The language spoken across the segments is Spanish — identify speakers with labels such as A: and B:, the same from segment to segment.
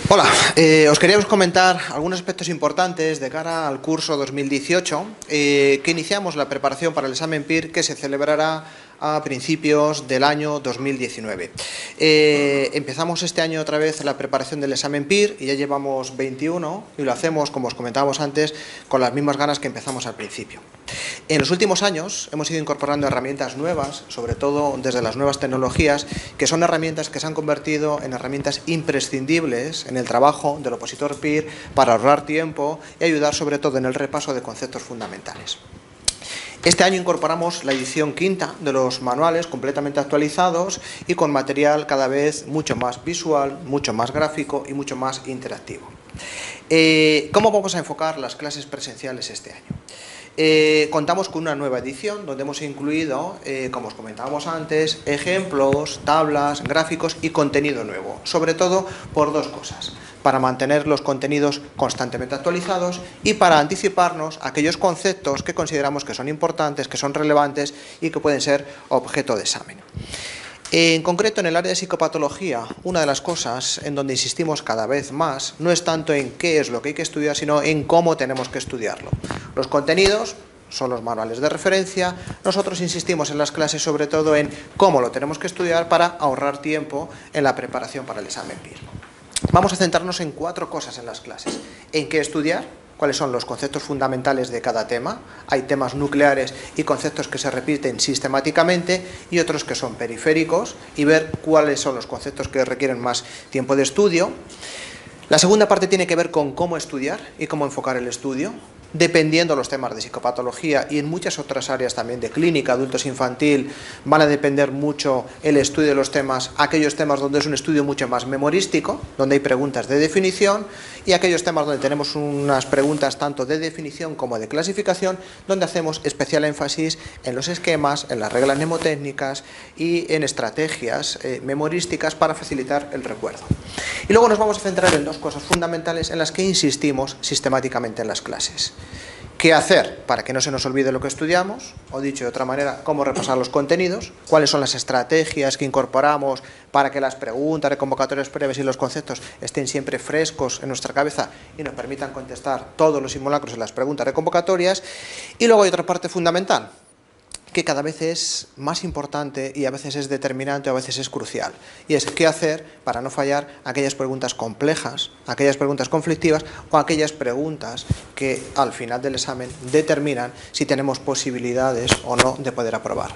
A: Hola, os queríamos comentar algunos aspectos importantes de cara al curso 2018, que iniciamos la preparación para el examen PIR que se celebrará a principios del año 2019. Empezamos este año otra vez la preparación del examen PIR y ya llevamos 21 y lo hacemos, como os comentábamos antes, con las mismas ganas que empezamos al principio. En los últimos años hemos ido incorporando herramientas nuevas, sobre todo desde las nuevas tecnologías, que son herramientas que se han convertido en herramientas imprescindibles en el trabajo del opositor PIR para ahorrar tiempo y ayudar sobre todo en el repaso de conceptos fundamentales. Este año incorporamos la edición quinta de los manuales completamente actualizados y con material cada vez mucho más visual, mucho más gráfico y mucho más interactivo. ¿Cómo vamos a enfocar las clases presenciales este año? Contamos con una nueva edición donde hemos incluido, como os comentábamos antes, ejemplos, tablas, gráficos y contenido nuevo, sobre todo por dos cosas: para mantener los contenidos constantemente actualizados y para anticiparnos a aquellos conceptos que consideramos que son importantes, que son relevantes y que pueden ser objeto de examen. En concreto, en el área de psicopatología, una de las cosas en donde insistimos cada vez más no es tanto en qué es lo que hay que estudiar, sino en cómo tenemos que estudiarlo. Los contenidos son los manuales de referencia. Nosotros insistimos en las clases sobre todo en cómo lo tenemos que estudiar para ahorrar tiempo en la preparación para el examen PIR. Vamos a centrarnos en cuatro cosas en las clases: en qué estudiar, cuáles son los conceptos fundamentales de cada tema. Hay temas nucleares y conceptos que se repiten sistemáticamente y otros que son periféricos, y ver cuáles son los conceptos que requieren más tiempo de estudio. La segunda parte tiene que ver con cómo estudiar y cómo enfocar el estudio, dependiendo de los temas de psicopatología y en muchas otras áreas también de clínica, adultos, infantil, van a depender mucho el estudio de los temas, aquellos temas donde es un estudio mucho más memorístico, donde hay preguntas de definición, y aquellos temas donde tenemos unas preguntas tanto de definición como de clasificación, donde hacemos especial énfasis en los esquemas, en las reglas mnemotécnicas y en estrategias memorísticas para facilitar el recuerdo. Y luego nos vamos a centrar en dos cosas fundamentales en las que insistimos sistemáticamente en las clases: qué hacer para que no se nos olvide lo que estudiamos, o dicho de otra manera, cómo repasar los contenidos, cuáles son las estrategias que incorporamos para que las preguntas de convocatorias previas y los conceptos estén siempre frescos en nuestra cabeza y nos permitan contestar todos los simulacros en las preguntas de convocatorias. Y luego hay otra parte fundamental que cada vez es más importante y a veces es determinante o a veces es crucial, y es qué hacer para no fallar aquellas preguntas complejas, aquellas preguntas conflictivas o aquellas preguntas que al final del examen determinan si tenemos posibilidades o no de poder aprobar.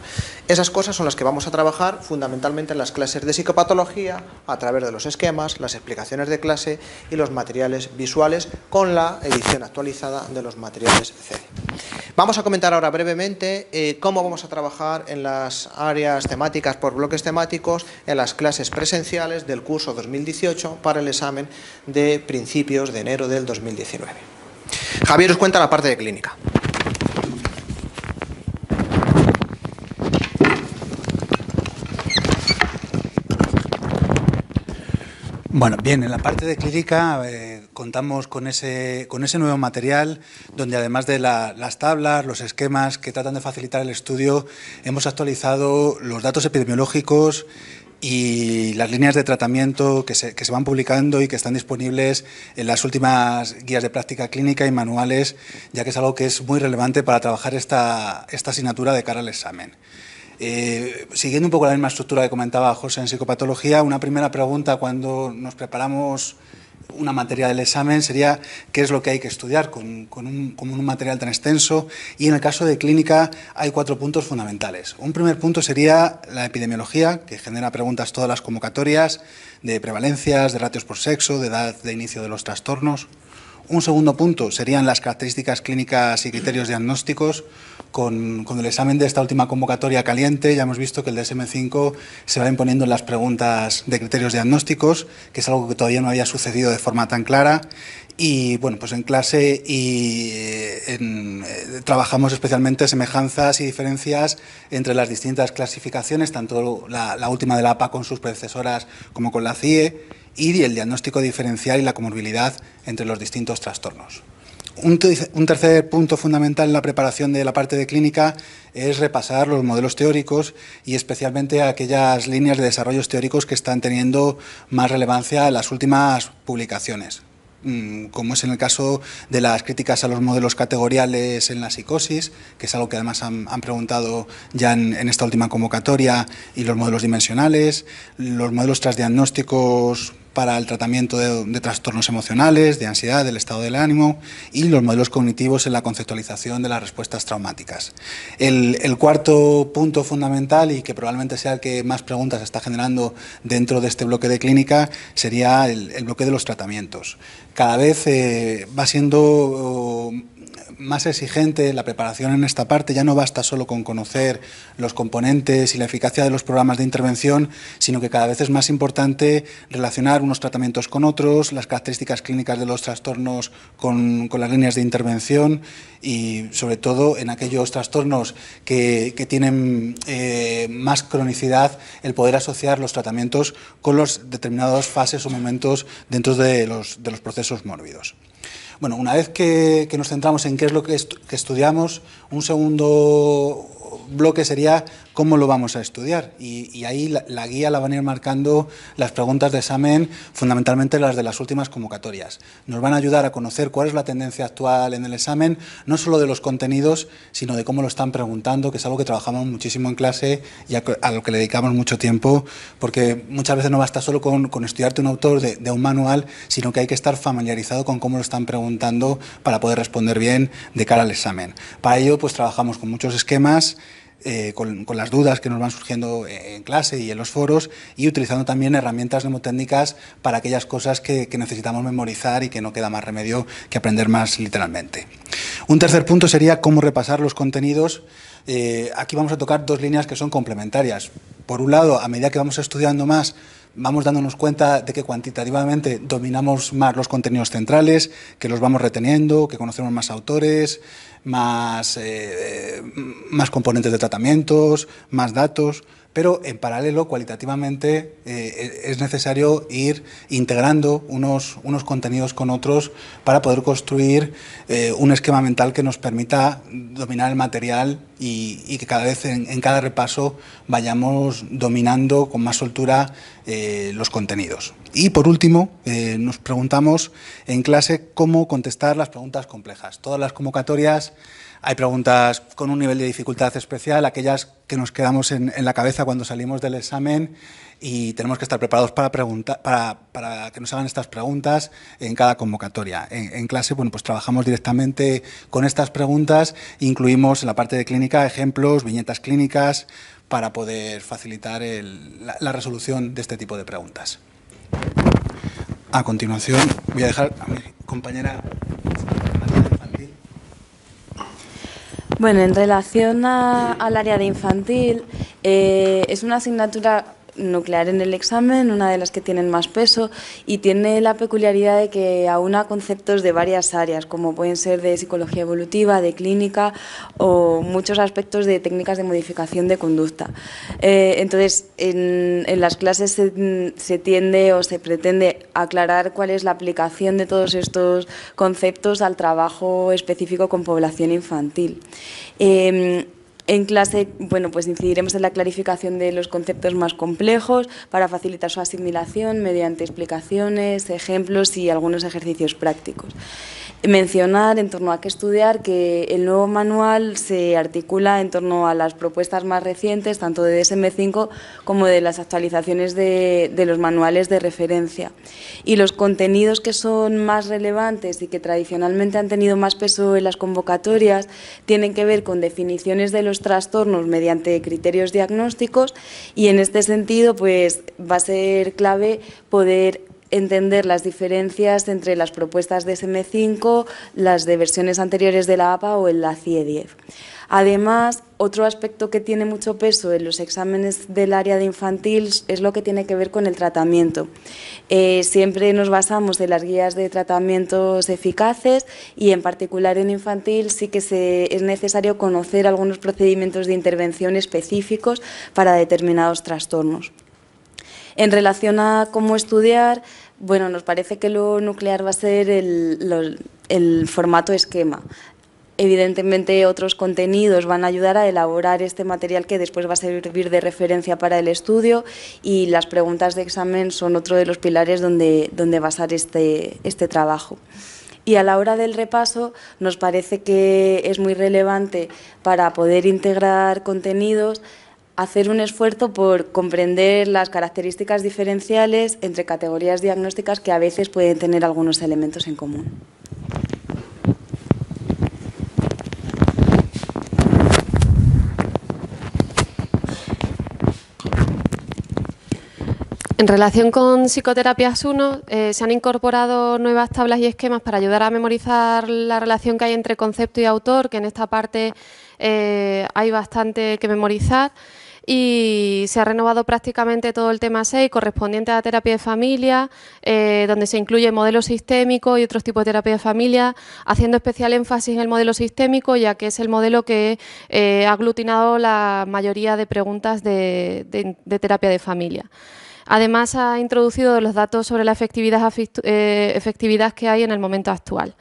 A: Esas cosas son las que vamos a trabajar fundamentalmente en las clases de psicopatología a través de los esquemas, las explicaciones de clase y los materiales visuales con la edición actualizada de los materiales CD. Vamos a comentar ahora brevemente cómo vamos a trabajar en las áreas temáticas por bloques temáticos en las clases presenciales del curso 2018 para el examen de principios de enero del 2019. Javier os cuenta la parte de clínica.
B: Bueno, bien, en la parte de clínica contamos con ese nuevo material donde, además de las tablas, los esquemas que tratan de facilitar el estudio, hemos actualizado los datos epidemiológicos y las líneas de tratamiento que se van publicando y que están disponibles en las últimas guías de práctica clínica y manuales, ya que es algo que es muy relevante para trabajar esta asignatura de cara al examen. Siguiendo un poco la misma estructura que comentaba José en psicopatología, una primera pregunta cuando nos preparamos una materia del examen sería qué es lo que hay que estudiar con un material tan extenso, y en el caso de clínica hay 4 puntos fundamentales. Un primer punto sería la epidemiología, que genera preguntas todas las convocatorias, de prevalencias, de ratios por sexo, de edad de inicio de los trastornos. Un segundo punto serían las características clínicas y criterios diagnósticos. Con el examen de esta última convocatoria caliente ya hemos visto que el DSM-5 se va imponiendo en las preguntas de criterios diagnósticos, que es algo que todavía no había sucedido de forma tan clara. Y bueno, pues en clase trabajamos especialmente semejanzas y diferencias entre las distintas clasificaciones, tanto la última de la APA con sus predecesoras como con la CIE, y el diagnóstico diferencial y la comorbilidad entre los distintos trastornos. Un tercer punto fundamental en la preparación de la parte de clínica es repasar los modelos teóricos y especialmente aquellas líneas de desarrollos teóricos que están teniendo más relevancia en las últimas publicaciones, como es en el caso de las críticas a los modelos categoriales en la psicosis, que es algo que además han preguntado ya en esta última convocatoria, y los modelos dimensionales, los modelos transdiagnósticos para el tratamiento de trastornos emocionales, de ansiedad, del estado del ánimo, y los modelos cognitivos en la conceptualización de las respuestas traumáticas. El cuarto punto fundamental, y que probablemente sea el que más preguntas está generando dentro de este bloque de clínica, sería el bloque de los tratamientos. Cada vez va siendo más exigente la preparación en esta parte. Ya no basta solo con conocer los componentes y la eficacia de los programas de intervención, sino que cada vez es más importante relacionar unos tratamientos con otros, las características clínicas de los trastornos con las líneas de intervención y, sobre todo, en aquellos trastornos que tienen más cronicidad, el poder asociar los tratamientos con las determinadas fases o momentos dentro de los procesos mórbidos. Bueno, una vez que nos centramos en qué es lo que estudiamos, un segundo bloque sería cómo lo vamos a estudiar. Y ahí la guía la van a ir marcando las preguntas de examen, fundamentalmente las de las últimas convocatorias. Nos van a ayudar a conocer cuál es la tendencia actual en el examen, no solo de los contenidos, sino de cómo lo están preguntando, que es algo que trabajamos muchísimo en clase y a lo que le dedicamos mucho tiempo, porque muchas veces no basta solo con estudiarte un autor de un manual, sino que hay que estar familiarizado con cómo lo están preguntando para poder responder bien de cara al examen. Para ello, pues trabajamos con muchos esquemas, con las dudas que nos van surgiendo en clase y en los foros, y utilizando también herramientas mnemotécnicas para aquellas cosas que necesitamos memorizar y que no queda más remedio que aprender más literalmente. Un tercer punto sería cómo repasar los contenidos. Aquí vamos a tocar dos líneas que son complementarias. Por un lado, a medida que vamos estudiando más, vamos dándonos cuenta de que cuantitativamente dominamos más los contenidos centrales, que los vamos reteniendo, que conocemos más autores, más componentes de tratamientos, más datos, pero en paralelo, cualitativamente, es necesario ir integrando unos contenidos con otros para poder construir un esquema mental que nos permita dominar el material y que cada vez en cada repaso vayamos dominando con más soltura los contenidos. Y por último, nos preguntamos en clase cómo contestar las preguntas complejas. Todas las convocatorias hay preguntas con un nivel de dificultad especial, aquellas que nos quedamos en la cabeza cuando salimos del examen, y tenemos que estar preparados para que nos hagan estas preguntas en cada convocatoria. En clase, bueno, pues trabajamos directamente con estas preguntas, incluimos en la parte de clínica ejemplos, viñetas clínicas, para poder facilitar la resolución de este tipo de preguntas. A continuación, voy a dejar a mi compañera.
C: Bueno, en relación al área de infantil, es una asignatura nuclear en el examen, una de las que tienen más peso, y tiene la peculiaridad de que aúna conceptos de varias áreas, como pueden ser de psicología evolutiva, de clínica o muchos aspectos de técnicas de modificación de conducta. Entonces, en las clases se tiende o se pretende aclarar cuál es la aplicación de todos estos conceptos al trabajo específico con población infantil. En clase, bueno, pues incidiremos en la clarificación de los conceptos más complejos para facilitar su asimilación mediante explicaciones, ejemplos y algunos ejercicios prácticos. Mencionar, en torno a qué estudiar, que el nuevo manual se articula en torno a las propuestas más recientes, tanto de DSM-5 como de las actualizaciones de los manuales de referencia. Y los contenidos que son más relevantes y que tradicionalmente han tenido más peso en las convocatorias tienen que ver con definiciones de los trastornos mediante criterios diagnósticos, y en este sentido pues va a ser clave poder entender las diferencias entre las propuestas de DSM-5, las de versiones anteriores de la APA o en la CIE 10. Además, otro aspecto que tiene mucho peso en los exámenes del área de infantil es lo que tiene que ver con el tratamiento. Siempre nos basamos en las guías de tratamientos eficaces, y en particular en infantil sí que es necesario conocer algunos procedimientos de intervención específicos para determinados trastornos. En relación a cómo estudiar, Bueno, nos parece que lo nuclear va a ser el formato esquema. Evidentemente, otros contenidos van a ayudar a elaborar este material que después va a servir de referencia para el estudio, y las preguntas de examen son otro de los pilares donde basar este trabajo. Y a la hora del repaso nos parece que es muy relevante, para poder integrar contenidos, hacer un esfuerzo por comprender las características diferenciales entre categorías diagnósticas que a veces pueden tener algunos elementos en común.
D: En relación con Psicoterapias 1, se han incorporado nuevas tablas y esquemas para ayudar a memorizar la relación que hay entre concepto y autor, que en esta parte hay bastante que memorizar, y se ha renovado prácticamente todo el tema 6 correspondiente a la terapia de familia, donde se incluye el modelo sistémico y otros tipos de terapia de familia, haciendo especial énfasis en el modelo sistémico, ya que es el modelo que ha aglutinado la mayoría de preguntas de terapia de familia. Además, ha introducido los datos sobre la efectividad que hay en el momento actual.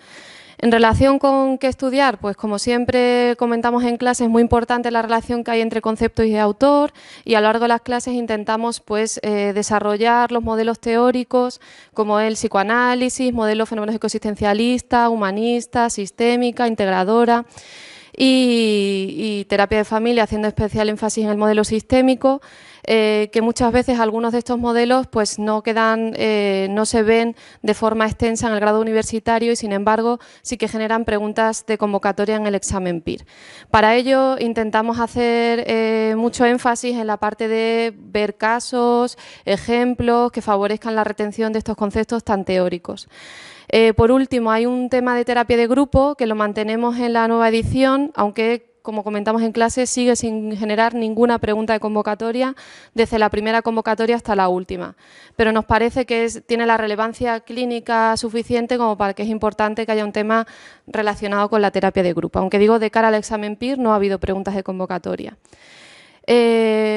D: En relación con qué estudiar, pues como siempre comentamos en clase, es muy importante la relación que hay entre conceptos y autor, y a lo largo de las clases intentamos desarrollar los modelos teóricos como el psicoanálisis, modelo fenológico existencialista, humanista, sistémica, integradora, y terapia de familia, haciendo especial énfasis en el modelo sistémico, que muchas veces algunos de estos modelos pues no se ven de forma extensa en el grado universitario, y sin embargo sí que generan preguntas de convocatoria en el examen PIR. Para ello intentamos hacer mucho énfasis en la parte de ver casos, ejemplos que favorezcan la retención de estos conceptos tan teóricos. Por último, hay un tema de terapia de grupo que lo mantenemos en la nueva edición, aunque, como comentamos en clase, sigue sin generar ninguna pregunta de convocatoria desde la primera convocatoria hasta la última. Pero nos parece que tiene la relevancia clínica suficiente como para que es importante que haya un tema relacionado con la terapia de grupo. Aunque digo, de cara al examen PIR no ha habido preguntas de convocatoria.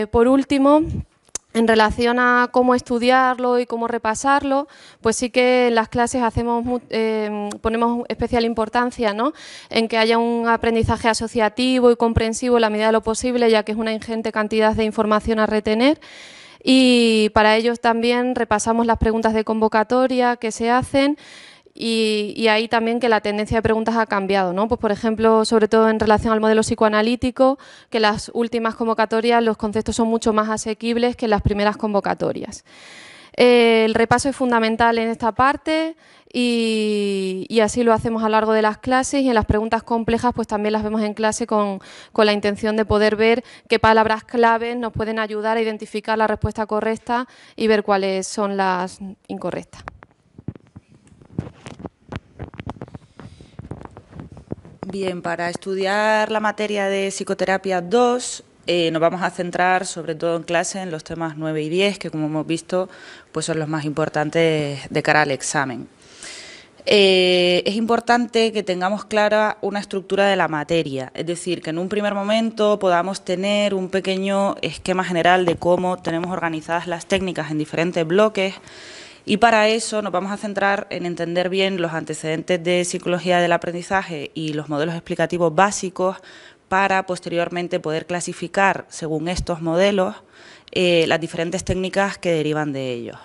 D: Por último, en relación a cómo estudiarlo y cómo repasarlo, pues sí que en las clases ponemos especial importancia, ¿no?, en que haya un aprendizaje asociativo y comprensivo en la medida de lo posible, ya que es una ingente cantidad de información a retener. Y para ello también repasamos las preguntas de convocatoria que se hacen, y ahí también que la tendencia de preguntas ha cambiado, ¿no? Pues, por ejemplo, sobre todo en relación al modelo psicoanalítico, que en las últimas convocatorias los conceptos son mucho más asequibles que en las primeras convocatorias. El repaso es fundamental en esta parte, y así lo hacemos a lo largo de las clases, y en las preguntas complejas pues también las vemos en clase con la intención de poder ver qué palabras claves nos pueden ayudar a identificar la respuesta correcta y ver cuáles son las incorrectas.
E: Bien, para estudiar la materia de psicoterapia 2 nos vamos a centrar sobre todo en clase en los temas 9 y 10, que como hemos visto pues son los más importantes de cara al examen. Es importante que tengamos clara una estructura de la materia, es decir, que en un primer momento podamos tener un pequeño esquema general de cómo tenemos organizadas las técnicas en diferentes bloques. Y para eso nos vamos a centrar en entender bien los antecedentes de psicología del aprendizaje y los modelos explicativos básicos, para posteriormente poder clasificar, según estos modelos, las diferentes técnicas que derivan de ellos.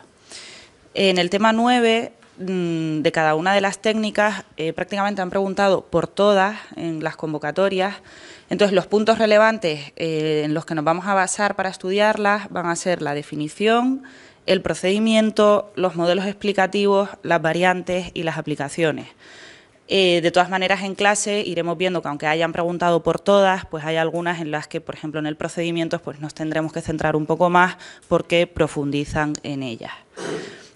E: En el tema 9, de cada una de las técnicas, prácticamente han preguntado por todas en las convocatorias. Entonces, los puntos relevantes en los que nos vamos a basar para estudiarlas van a ser la definición, el procedimiento, los modelos explicativos, las variantes y las aplicaciones. De todas maneras, en clase iremos viendo que aunque hayan preguntado por todas, pues hay algunas en las que, por ejemplo, en el procedimiento, pues nos tendremos que centrar un poco más porque profundizan en ellas.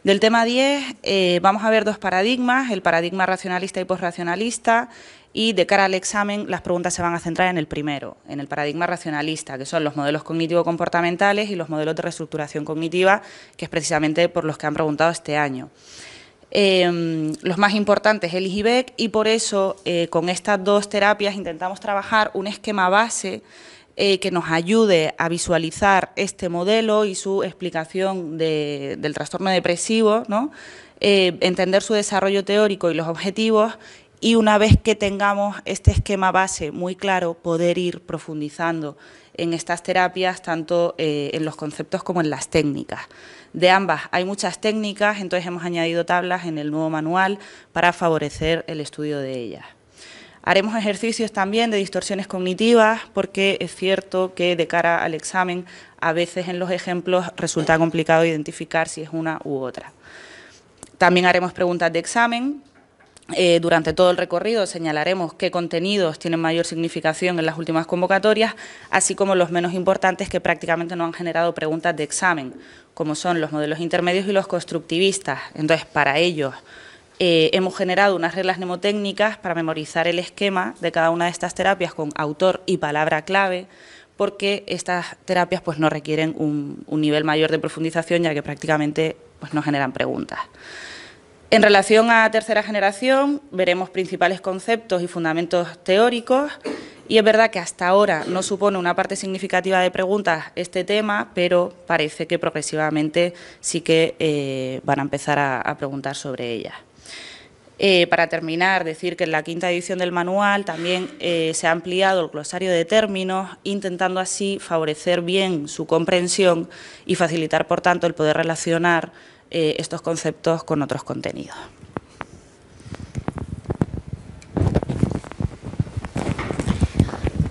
E: Del tema 10 vamos a ver dos paradigmas, el paradigma racionalista y posracionalista, y de cara al examen las preguntas se van a centrar en el primero, en el paradigma racionalista, que son los modelos cognitivo-comportamentales y los modelos de reestructuración cognitiva, que es precisamente por los que han preguntado este año. Los más importantes, Ellis y Beck, y por eso con estas dos terapias intentamos trabajar un esquema base que nos ayude a visualizar este modelo y su explicación del trastorno depresivo, ¿no? Entender su desarrollo teórico y los objetivos, y una vez que tengamos este esquema base muy claro, poder ir profundizando en estas terapias, tanto en los conceptos como en las técnicas. De ambas hay muchas técnicas, entonces hemos añadido tablas en el nuevo manual para favorecer el estudio de ellas. Haremos ejercicios también de distorsiones cognitivas, porque es cierto que de cara al examen a veces en los ejemplos resulta complicado identificar si es una u otra. También haremos preguntas de examen. Durante todo el recorrido señalaremos qué contenidos tienen mayor significación en las últimas convocatorias, así como los menos importantes que prácticamente no han generado preguntas de examen, como son los modelos intermedios y los constructivistas. Entonces, para ellos hemos generado unas reglas mnemotécnicas para memorizar el esquema de cada una de estas terapias con autor y palabra clave, porque estas terapias pues, no requieren un nivel mayor de profundización, ya que prácticamente pues, no generan preguntas. En relación a tercera generación, veremos principales conceptos y fundamentos teóricos, y es verdad que hasta ahora no supone una parte significativa de preguntas este tema, pero parece que progresivamente sí que van a empezar a preguntar sobre ellas. Para terminar, decir que en la quinta edición del manual también se ha ampliado el glosario de términos, intentando así favorecer bien su comprensión y facilitar, por tanto, el poder relacionar estos conceptos con otros contenidos.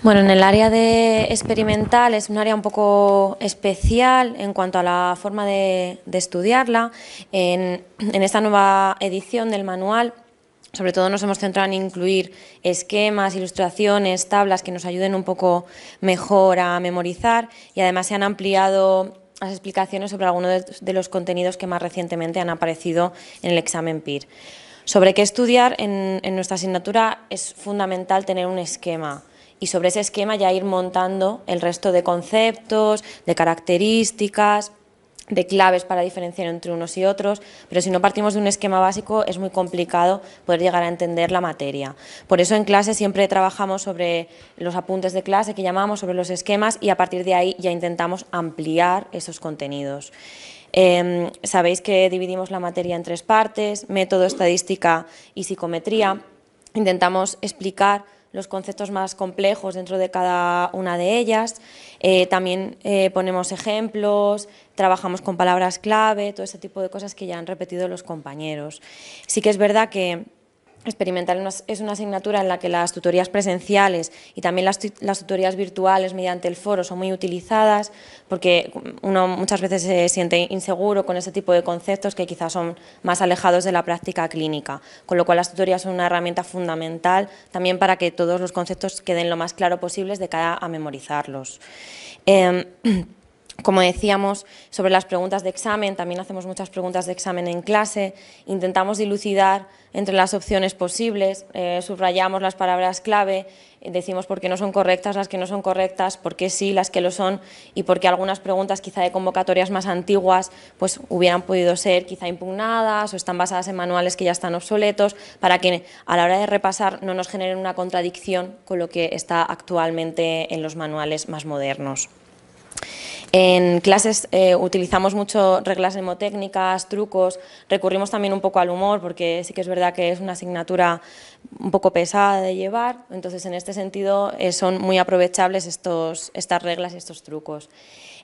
F: Bueno, en el área de experimental es un área un poco especial en cuanto a la forma de estudiarla. En esta nueva edición del manual, sobre todo nos hemos centrado en incluir esquemas, ilustraciones, tablas que nos ayuden un poco mejor a memorizar, y además se han ampliado las explicaciones sobre algunos de los contenidos que más recientemente han aparecido en el examen PIR. Sobre qué estudiar en nuestra asignatura es fundamental tener un esquema, y sobre ese esquema ya ir montando el resto de conceptos, de características, de claves para diferenciar entre unos y otros, pero si no partimos de un esquema básico es muy complicado poder llegar a entender la materia. Por eso en clase siempre trabajamos sobre los apuntes de clase que llamamos, sobre los esquemas, y a partir de ahí ya intentamos ampliar esos contenidos. Sabéis que dividimos la materia en 3 partes: método, estadística y psicometría. Intentamos explicar los conceptos más complejos dentro de cada una de ellas. También ponemos ejemplos, trabajamos con palabras clave, todo ese tipo de cosas que ya han repetido los compañeros. Sí que es verdad que experimental es una asignatura en la que las tutorías presenciales y también las tutorías virtuales mediante el foro son muy utilizadas, porque uno muchas veces se siente inseguro con ese tipo de conceptos que quizás son más alejados de la práctica clínica, con lo cual las tutorías son una herramienta fundamental también para que todos los conceptos queden lo más claro posibles de cara a memorizarlos. Como decíamos, sobre las preguntas de examen, también hacemos muchas preguntas de examen en clase, intentamos dilucidar entre las opciones posibles, subrayamos las palabras clave, decimos por qué no son correctas las que no son correctas, por qué sí las que lo son, y por qué algunas preguntas quizá de convocatorias más antiguas pues hubieran podido ser quizá impugnadas o están basadas en manuales que ya están obsoletos, para que a la hora de repasar no nos generen una contradicción con lo que está actualmente en los manuales más modernos. En clases utilizamos mucho reglas mnemotécnicas, trucos, recurrimos también un poco al humor, porque sí que es verdad que es una asignatura un poco pesada de llevar, entonces en este sentido son muy aprovechables estas reglas y estos trucos.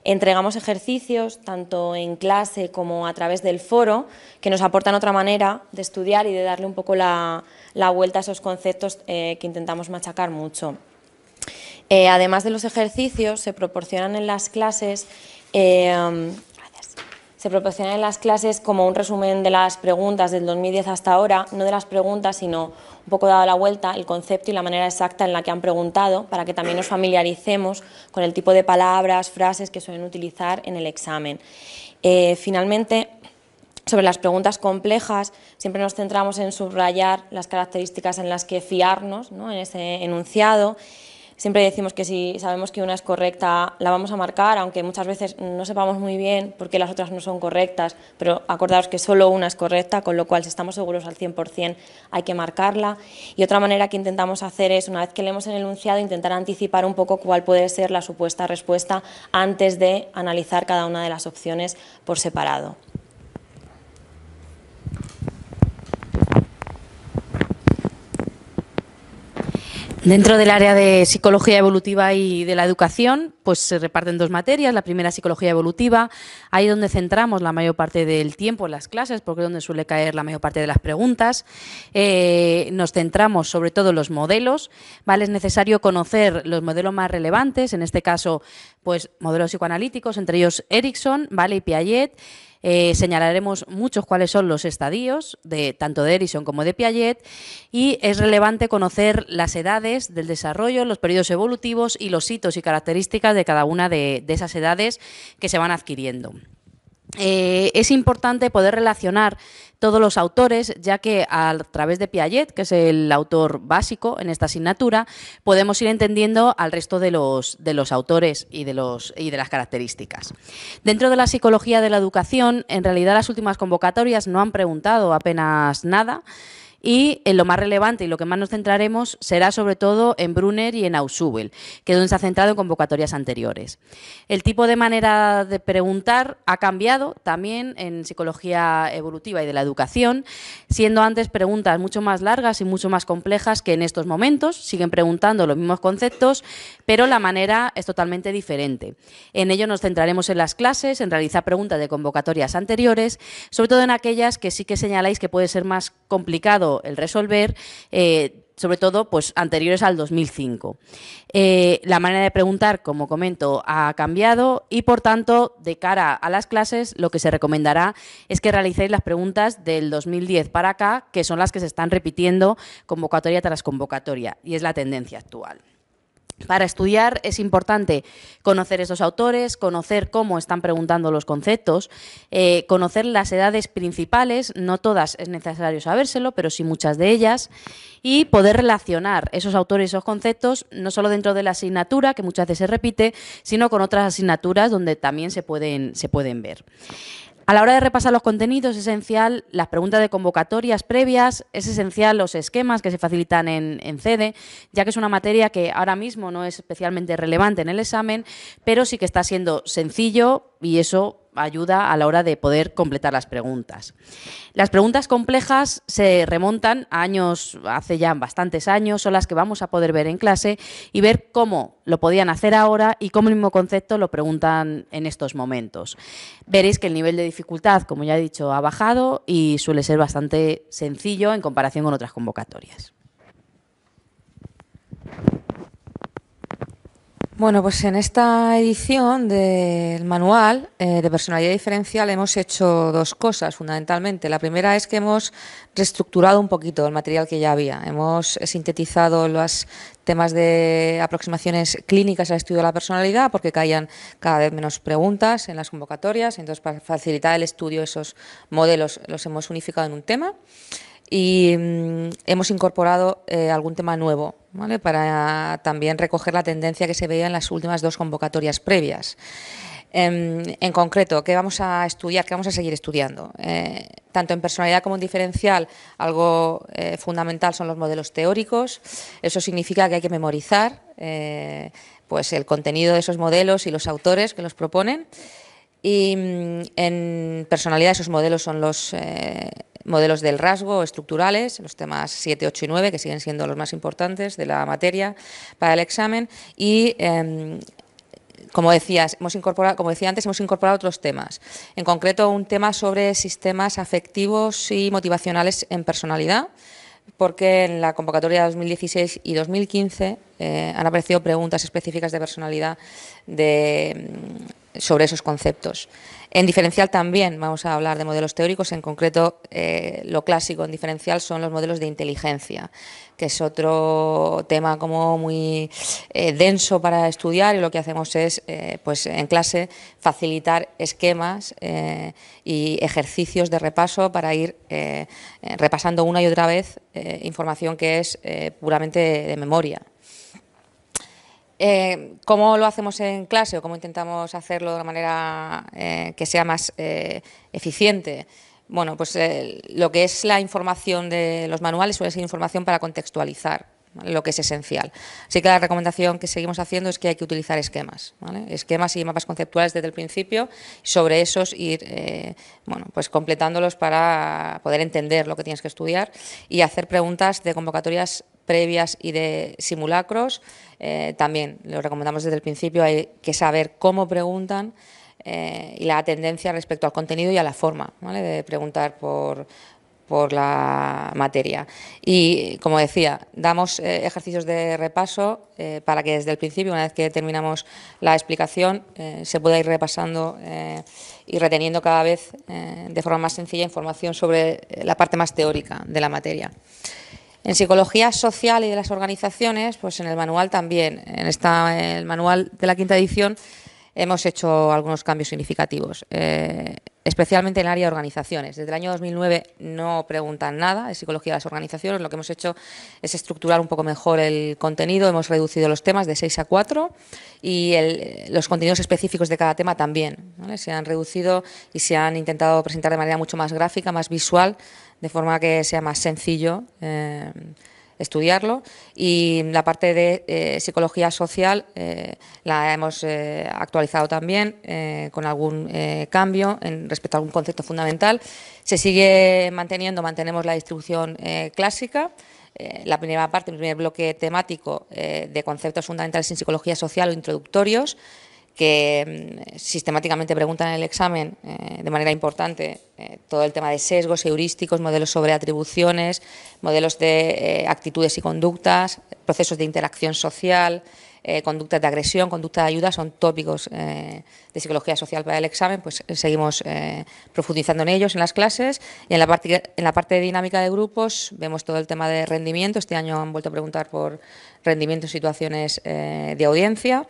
F: Entregamos ejercicios tanto en clase como a través del foro, que nos aportan otra manera de estudiar y de darle un poco la vuelta a esos conceptos que intentamos machacar mucho. Además de los ejercicios, se proporcionan en las clases como un resumen de las preguntas del 2010 hasta ahora, no de las preguntas, sino un poco dado la vuelta, el concepto y la manera exacta en la que han preguntado, para que también nos familiaricemos con el tipo de palabras, frases que suelen utilizar en el examen. Finalmente, sobre las preguntas complejas, siempre nos centramos en subrayar las características en las que fiarnos, ¿no?, en ese enunciado. Siempre decimos que si sabemos que una es correcta, la vamos a marcar, aunque muchas veces no sepamos muy bien por qué las otras no son correctas, pero acordaos que solo una es correcta, con lo cual si estamos seguros al 100% hay que marcarla. Y otra manera que intentamos hacer es, una vez que leemos el enunciado, intentar anticipar un poco cuál puede ser la supuesta respuesta antes de analizar cada una de las opciones por separado.
G: Dentro del área de psicología evolutiva y de la educación, pues se reparten dos materias. La primera, psicología evolutiva, ahí es donde centramos la mayor parte del tiempo en las clases, porque es donde suele caer la mayor parte de las preguntas. Nos centramos sobre todo en los modelos, ¿vale? Es necesario conocer los modelos más relevantes, en este caso, pues modelos psicoanalíticos, entre ellos Erikson, ¿vale? Y Piaget. Señalaremos muchos cuáles son los estadios, tanto de Erikson como de Piaget, y es relevante conocer las edades del desarrollo, los periodos evolutivos y los hitos y características de cada una de esas edades que se van adquiriendo. Es importante poder relacionar todos los autores, ya que a través de Piaget, que es el autor básico en esta asignatura, podemos ir entendiendo al resto de los autores y de las características. Dentro de la psicología de la educación, en realidad las últimas convocatorias no han preguntado apenas nada, y en lo más relevante y lo que más nos centraremos será sobre todo en Brunner y en Ausubel, que es donde se ha centrado en convocatorias anteriores. El tipo de manera de preguntar ha cambiado también en psicología evolutiva y de la educación, siendo antes preguntas mucho más largas y mucho más complejas que en estos momentos. Siguen preguntando los mismos conceptos, pero la manera es totalmente diferente. En ello nos centraremos en las clases, en realizar preguntas de convocatorias anteriores, sobre todo en aquellas que sí que señaláis que puede ser más complicado el resolver, sobre todo pues anteriores al 2005. La manera de preguntar, como comento, ha cambiado y, por tanto, de cara a las clases, lo que se recomendará es que realicéis las preguntas del 2010 para acá, que son las que se están repitiendo convocatoria tras convocatoria, y es la tendencia actual. Para estudiar es importante conocer estos autores, conocer cómo están preguntando los conceptos, conocer las edades principales, no todas es necesario sabérselo, pero sí muchas de ellas, y poder relacionar esos autores y esos conceptos no solo dentro de la asignatura, que muchas veces se repite, sino con otras asignaturas donde también se pueden ver. A la hora de repasar los contenidos es esencial las preguntas de convocatorias previas, es esencial los esquemas que se facilitan en CEDE, ya que es una materia que ahora mismo no es especialmente relevante en el examen, pero sí que está siendo sencillo y eso ayuda a la hora de poder completar las preguntas. Las preguntas complejas se remontan a años, hace ya bastantes años, son las que vamos a poder ver en clase y ver cómo lo podían hacer ahora y cómo el mismo concepto lo preguntan en estos momentos. Veréis que el nivel de dificultad, como ya he dicho, ha bajado y suele ser bastante sencillo en comparación con otras convocatorias.
H: Bueno, pues en esta edición del manual de personalidad diferencial hemos hecho dos cosas fundamentalmente. La primera es que hemos reestructurado un poquito el material que ya había. Hemos sintetizado los temas de aproximaciones clínicas al estudio de la personalidad porque caían cada vez menos preguntas en las convocatorias. Entonces, para facilitar el estudio de esos modelos los hemos unificado en un tema. Y hemos incorporado algún tema nuevo, ¿vale? Para también recoger la tendencia que se veía en las últimas dos convocatorias previas. En concreto, ¿qué vamos a estudiar? ¿Qué vamos a seguir estudiando? Tanto en personalidad como en diferencial, algo fundamental son los modelos teóricos. Eso significa que hay que memorizar pues el contenido de esos modelos y los autores que los proponen. Y en personalidad esos modelos son los modelos del rasgo estructurales, los temas 7, 8 y 9, que siguen siendo los más importantes de la materia para el examen. Y como decía antes, hemos incorporado otros temas. En concreto, un tema sobre sistemas afectivos y motivacionales en personalidad, porque en la convocatoria 2016 y 2015 han aparecido preguntas específicas de personalidad sobre esos conceptos. En diferencial también vamos a hablar de modelos teóricos, en concreto lo clásico en diferencial son los modelos de inteligencia, que es otro tema como muy denso para estudiar, y lo que hacemos es pues en clase facilitar esquemas y ejercicios de repaso para ir repasando una y otra vez información que es puramente de memoria. ¿Cómo lo hacemos en clase o cómo intentamos hacerlo de una manera que sea más eficiente? Bueno, pues lo que es la información de los manuales suele ser información para contextualizar, ¿vale?, lo que es esencial. Así que la recomendación que seguimos haciendo es que hay que utilizar esquemas, ¿vale? Esquemas y mapas conceptuales desde el principio, sobre esos ir bueno, pues completándolos para poder entender lo que tienes que estudiar y hacer preguntas de convocatorias previas y de simulacros. También lo recomendamos desde el principio, hay que saber cómo preguntan y la tendencia respecto al contenido y a la forma, ¿vale?, de preguntar por la materia. Y, como decía, damos ejercicios de repaso para que desde el principio, una vez que terminamos la explicación, se pueda ir repasando y reteniendo cada vez de forma más sencilla información sobre la parte más teórica de la materia. En psicología social y de las organizaciones, pues en el manual también, en el manual de la 5ª edición, hemos hecho algunos cambios significativos, especialmente en el área de organizaciones. Desde el año 2009 no preguntan nada de psicología de las organizaciones. Lo que hemos hecho es estructurar un poco mejor el contenido. Hemos reducido los temas de 6 a 4 y los contenidos específicos de cada tema también, ¿vale?, se han reducido y se han intentado presentar de manera mucho más gráfica, más visual, de forma que sea más sencillo estudiarlo. Y la parte de psicología social la hemos actualizado también con algún cambio respecto a algún concepto fundamental. Se sigue mantenemos la distribución clásica. La primera parte, el primer bloque temático de conceptos fundamentales en psicología social o introductorios, que sistemáticamente preguntan en el examen de manera importante todo el tema de sesgos, heurísticos, modelos sobre atribuciones, modelos de actitudes y conductas, procesos de interacción social, conductas de agresión, conducta de ayuda, son tópicos de psicología social para el examen. Pues seguimos profundizando en ellos en las clases. Y en la parte de dinámica de grupos vemos todo el tema de rendimiento. Este año han vuelto a preguntar por rendimiento en situaciones de audiencia.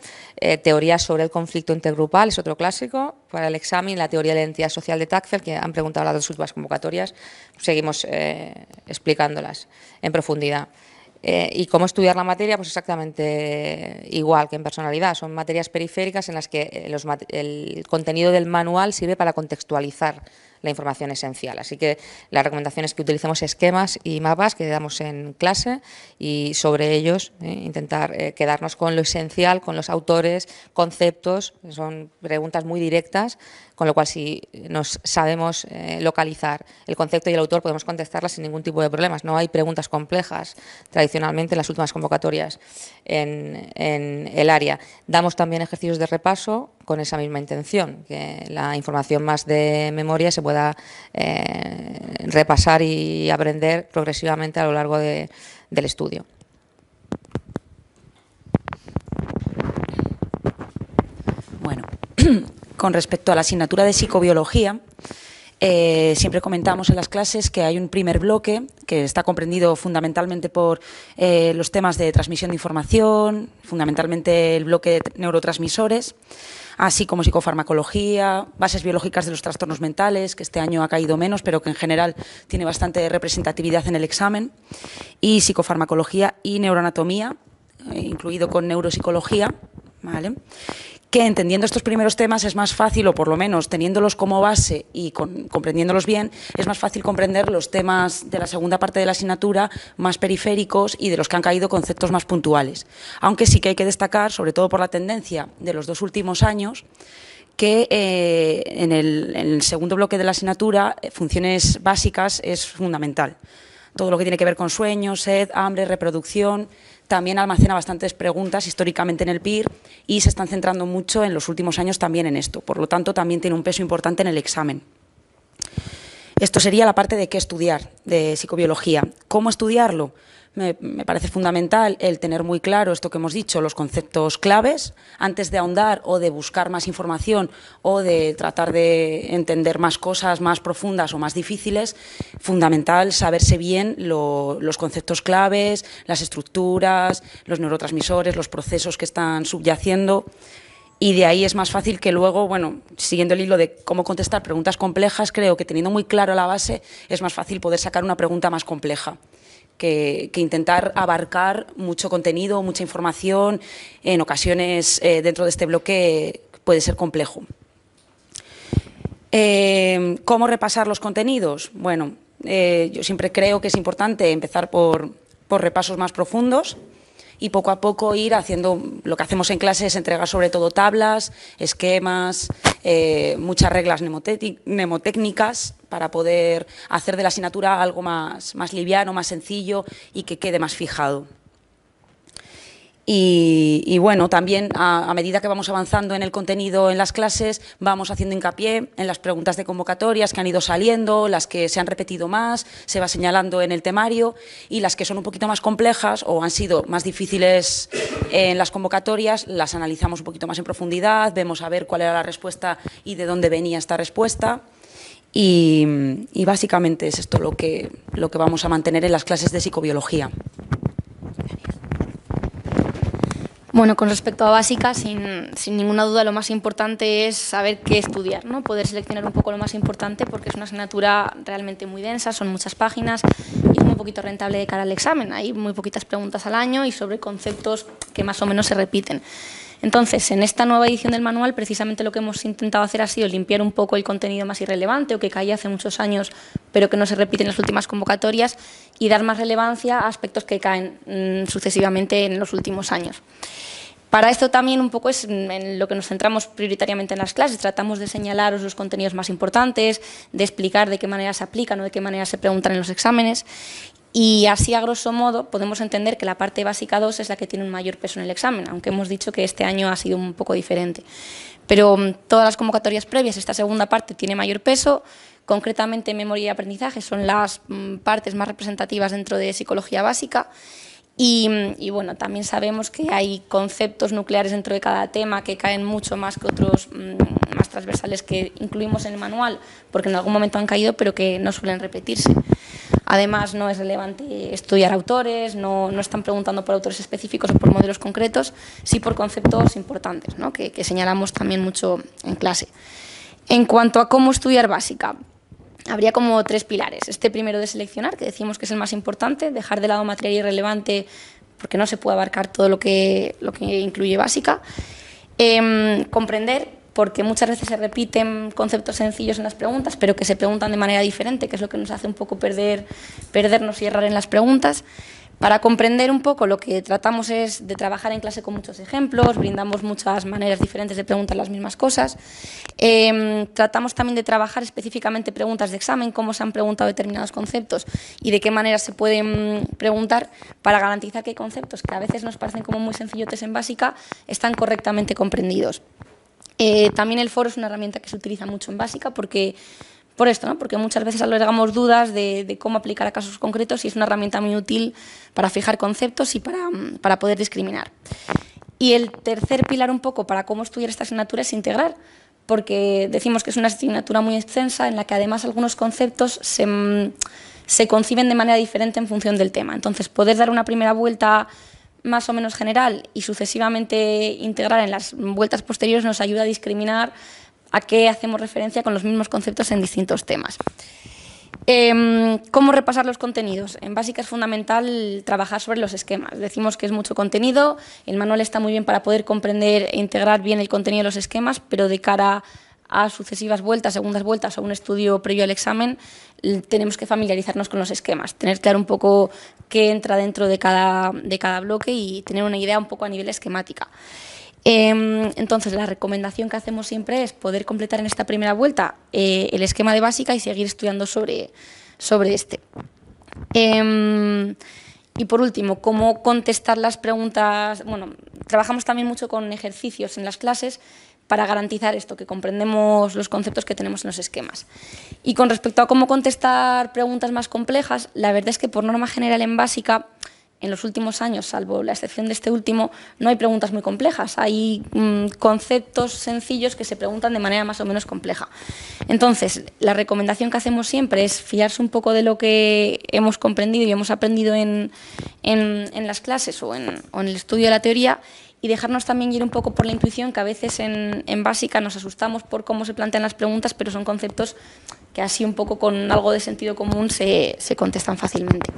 H: Teoría sobre el conflicto intergrupal es otro clásico para el examen. La teoría de la identidad social de Taxel, que han preguntado las 2 últimas convocatorias, seguimos explicándolas en profundidad. ¿Y cómo estudiar la materia? Pues exactamente igual que en personalidad. Son materias periféricas en las que el contenido del manual sirve para contextualizar la información esencial. Así que la recomendación es que utilicemos esquemas y mapas que damos en clase y sobre ellos intentar quedarnos con lo esencial, con los autores, conceptos. Son preguntas muy directas, con lo cual si nos sabemos localizar el concepto y el autor podemos contestarlas sin ningún tipo de problemas. No hay preguntas complejas tradicionalmente en las últimas convocatorias en el área. Damos también ejercicios de repaso con esa misma intención, que la información más de memoria se pueda repasar y aprender progresivamente a lo largo del estudio.
E: Bueno, con respecto a la asignatura de psicobiología, siempre comentamos en las clases que hay un primer bloque que está comprendido fundamentalmente por los temas de transmisión de información, fundamentalmente el bloque de neurotransmisores, así como psicofarmacología, bases biológicas de los trastornos mentales, que este año ha caído menos, pero que en general tiene bastante representatividad en el examen, y psicofarmacología y neuroanatomía, incluido con neuropsicología, ¿vale?, que entendiendo estos primeros temas es más fácil, o por lo menos teniéndolos como base y comprendiéndolos bien, es más fácil comprender los temas de la segunda parte de la asignatura más periféricos y de los que han caído conceptos más puntuales. Aunque sí que hay que destacar, sobre todo por la tendencia de los 2 últimos años, que en el segundo bloque de la asignatura, funciones básicas es fundamental. Todo lo que tiene que ver con sueño, sed, hambre, reproducción. También almacena bastantes preguntas históricamente en el PIR y se están centrando mucho en los últimos años también en esto. Por lo tanto, también tiene un peso importante en el examen. Esto sería la parte de qué estudiar, de psicobiología. ¿Cómo estudiarlo? Me parece fundamental el tener muy claro esto que hemos dicho, los conceptos claves, antes de ahondar o de buscar más información o de tratar de entender más cosas más profundas o más difíciles. Fundamental saberse bien los conceptos claves, las estructuras, los neurotransmisores, los procesos que están subyaciendo. Y de ahí es más fácil que luego, bueno, siguiendo el hilo de cómo contestar preguntas complejas, creo que teniendo muy claro la base es más fácil poder sacar una pregunta más compleja. que intentar abarcar mucho contenido, mucha información, en ocasiones dentro de este bloque puede ser complejo. ¿Cómo repasar los contenidos? Bueno, yo siempre creo que es importante empezar por repasos más profundos y poco a poco ir haciendo, lo que hacemos en clase es entregar sobre todo tablas, esquemas, muchas reglas mnemotécnicas para poder hacer de la asignatura algo más liviano, más sencillo y que quede más fijado. Y bueno, también a medida que vamos avanzando en el contenido en las clases, vamos haciendo hincapié en las preguntas de convocatorias que han ido saliendo, las que se han repetido más, se va señalando en el temario, y las que son un poquito más complejas o han sido más difíciles en las convocatorias, las analizamos un poquito más en profundidad, vemos a ver cuál era la respuesta y de dónde venía esta respuesta. Y básicamente es esto lo que vamos a mantener en las clases de psicobiología.
I: Bueno, con respecto a básica, sin ninguna duda lo más importante es saber qué estudiar, ¿no? Poder seleccionar un poco lo más importante porque es una asignatura realmente muy densa, son muchas páginas y es muy poquito rentable de cara al examen. Hay muy poquitas preguntas al año y sobre conceptos que más o menos se repiten. Entonces, en esta nueva edición del manual, precisamente lo que hemos intentado hacer ha sido limpiar un poco el contenido más irrelevante o que caía hace muchos años, pero que no se repite en las últimas convocatorias, y dar más relevancia a aspectos que caen sucesivamente en los últimos años. Para esto también un poco es en lo que nos centramos prioritariamente en las clases. Tratamos de señalaros los contenidos más importantes, de explicar de qué manera se aplican o de qué manera se preguntan en los exámenes. Y así, a grosso modo, podemos entender que la parte básica 2 es la que tiene un mayor peso en el examen, aunque hemos dicho que este año ha sido un poco diferente. Pero todas las convocatorias previas, esta segunda parte tiene mayor peso. Concretamente, memoria y aprendizaje son las partes más representativas dentro de psicología básica. Y bueno, también sabemos que hay conceptos nucleares dentro de cada tema que caen mucho más que otros más transversales que incluimos en el manual, porque en algún momento han caído, pero que no suelen repetirse. Además, no es relevante estudiar autores, no están preguntando por autores específicos o por modelos concretos, sí por conceptos importantes, ¿no? que señalamos también mucho en clase. En cuanto a cómo estudiar básica, habría como 3 pilares. Este primero de seleccionar, que decimos que es el más importante, dejar de lado material irrelevante porque no se puede abarcar todo lo que incluye básica. Comprender, porque muchas veces se repiten conceptos sencillos en las preguntas, pero que se preguntan de manera diferente, que es lo que nos hace un poco perdernos y errar en las preguntas. Para comprender un poco, lo que tratamos es de trabajar en clase con muchos ejemplos, brindamos muchas maneras diferentes de preguntar las mismas cosas. Tratamos también de trabajar específicamente preguntas de examen, cómo se han preguntado determinados conceptos y de qué manera se pueden preguntar para garantizar que hay conceptos que a veces nos parecen como muy sencillotes en básica, están correctamente comprendidos. También el foro es una herramienta que se utiliza mucho en básica por esto, ¿no? Porque muchas veces albergamos dudas de cómo aplicar a casos concretos y es una herramienta muy útil para fijar conceptos y para poder discriminar. Y el tercer pilar un poco para cómo estudiar esta asignatura es integrar, porque decimos que es una asignatura muy extensa en la que además algunos conceptos se conciben de manera diferente en función del tema. Entonces, poder dar una primera vuelta más o menos general y sucesivamente integrar en las vueltas posteriores nos ayuda a discriminar a qué hacemos referencia con los mismos conceptos en distintos temas. ¿Cómo repasar los contenidos? En básica es fundamental trabajar sobre los esquemas. Decimos que es mucho contenido, el manual está muy bien para poder comprender e integrar bien el contenido de los esquemas, pero de cara a sucesivas vueltas, segundas vueltas o un estudio previo al examen, tenemos que familiarizarnos con los esquemas, tener claro un poco qué entra dentro de cada bloque y tener una idea un poco a nivel esquemática. Entonces, la recomendación que hacemos siempre es poder completar en esta primera vuelta el esquema de básica y seguir estudiando sobre este. Y por último, cómo contestar las preguntas. Bueno, trabajamos también mucho con ejercicios en las clases para garantizar esto, que comprendemos los conceptos que tenemos en los esquemas. Y con respecto a cómo contestar preguntas más complejas, la verdad es que por norma general en básica, en los últimos años, salvo la excepción de este último, no hay preguntas muy complejas, hay conceptos sencillos que se preguntan de manera más o menos compleja. Entonces, la recomendación que hacemos siempre es fiarse un poco de lo que hemos comprendido y hemos aprendido en las clases o en el estudio de la teoría y dejarnos también ir un poco por la intuición, que a veces en básica nos asustamos por cómo se plantean las preguntas, pero son conceptos que así un poco con algo de sentido común se contestan fácilmente.